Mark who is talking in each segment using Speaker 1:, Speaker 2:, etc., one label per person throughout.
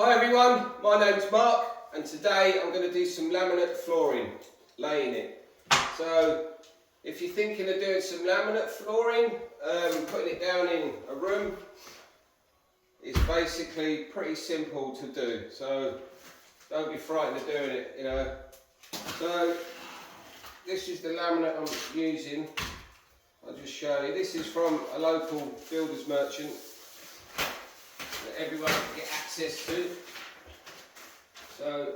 Speaker 1: Hi everyone, my name's Mark and today I'm going to do some laminate flooring, laying it. So if you're thinking of doing some laminate flooring, putting it down in a room, it's basically pretty simple to do. So don't be frightened of doing it, you know. So this is the laminate I'm using. I'll just show you. This is from a local builder's merchant that everyone can get access to. So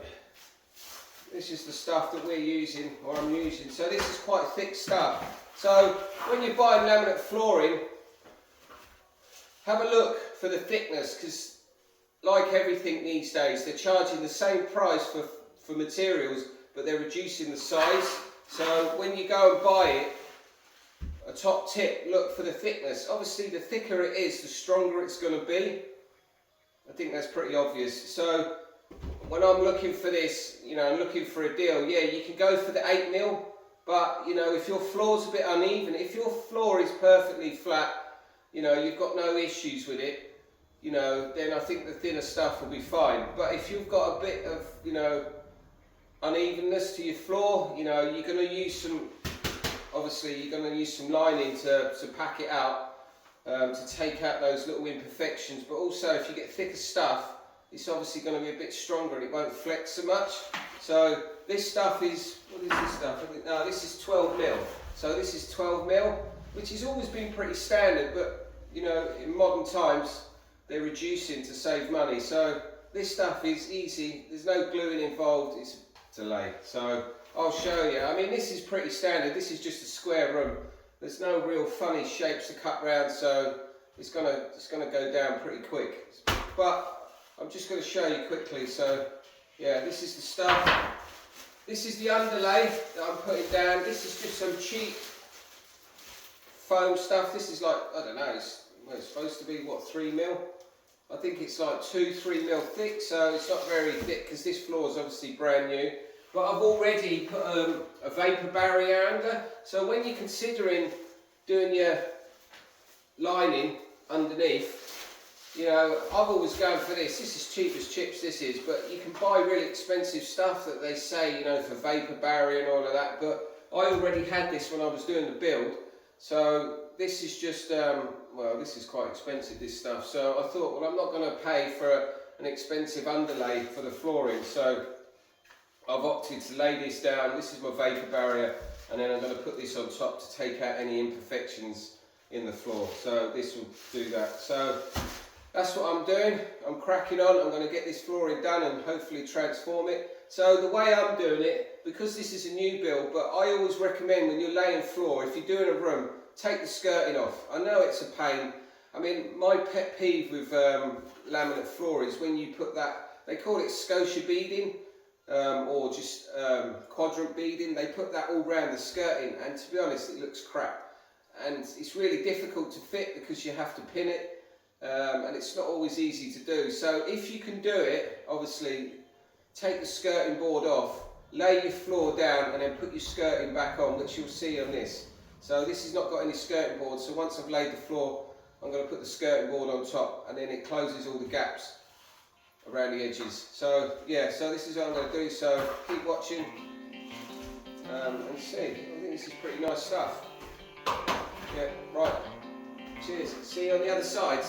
Speaker 1: this is the stuff that we're using, or I'm using. So this is quite thick stuff. So when you're buying laminate flooring, have a look for the thickness, because like everything these days, they're charging the same price for materials, but they're reducing the size. So when you go and buy it, a top tip, look for the thickness. Obviously the thicker it is, the stronger it's going to be. I think that's pretty obvious. So when I'm looking for this, you know, I'm looking for a deal, yeah, you can go for the 8mm, but you know, if your floor's a bit uneven, if your floor is perfectly flat, you know, you've got no issues with it, you know, then I think the thinner stuff will be fine. But if you've got a bit of, you know, unevenness to your floor, you know, you're going to use some, obviously you're going to use some lining to pack it out, to take out those little imperfections. But also if you get thicker stuff, it's obviously going to be a bit stronger and it won't flex so much. So this stuff is, what is this stuff? No, this is 12mm. So this is 12mm, which has always been pretty standard, but you know, in modern times they're reducing to save money. So this stuff is easy, there's no gluing involved, it's to lay. So I'll show you. I mean, this is pretty standard, this is just a square room. There's no real funny shapes to cut round, so it's gonna go down pretty quick. But I'm just going to show you quickly. So yeah, this is the stuff. This is the underlay that I'm putting down. This is just some cheap foam stuff. This is like, I don't know, it's supposed to be what, 3mm? I think it's like 2-3mm thick, so it's not very thick because this floor is obviously brand new. But I've already put a vapour barrier under, so when you're considering doing your lining underneath, you know, I've always gone for this. This is cheap as chips, this is, but you can buy really expensive stuff that they say, you know, for vapour barrier and all of that, but I already had this when I was doing the build, so this is just, well, this is quite expensive, this stuff, so I thought, well, I'm not going to pay for an expensive underlay for the flooring, so I've opted to lay this down. This is my vapour barrier, and then I'm going to put this on top to take out any imperfections in the floor, so this will do that. So that's what I'm doing. I'm cracking on. I'm going to get this flooring done and hopefully transform it. So the way I'm doing it, because this is a new build, but I always recommend when you're laying floor, if you're doing a room, take the skirting off. I know it's a pain. I mean, my pet peeve with laminate floor is when you put that, they call it scotia beading, or just quadrant beading. They put that all round the skirting, and to be honest, it looks crap. And it's really difficult to fit because you have to pin it. And it's not always easy to do. So if you can do it, obviously take the skirting board off, lay your floor down and then put your skirting back on, which you'll see on this. So this has not got any skirting board, so once I've laid the floor, I'm going to put the skirting board on top, and then it closes all the gaps around the edges. So yeah, so this is what I'm going to do, so keep watching and see. I think this is pretty nice stuff. Yeah, right. Cheers. See you on the other side.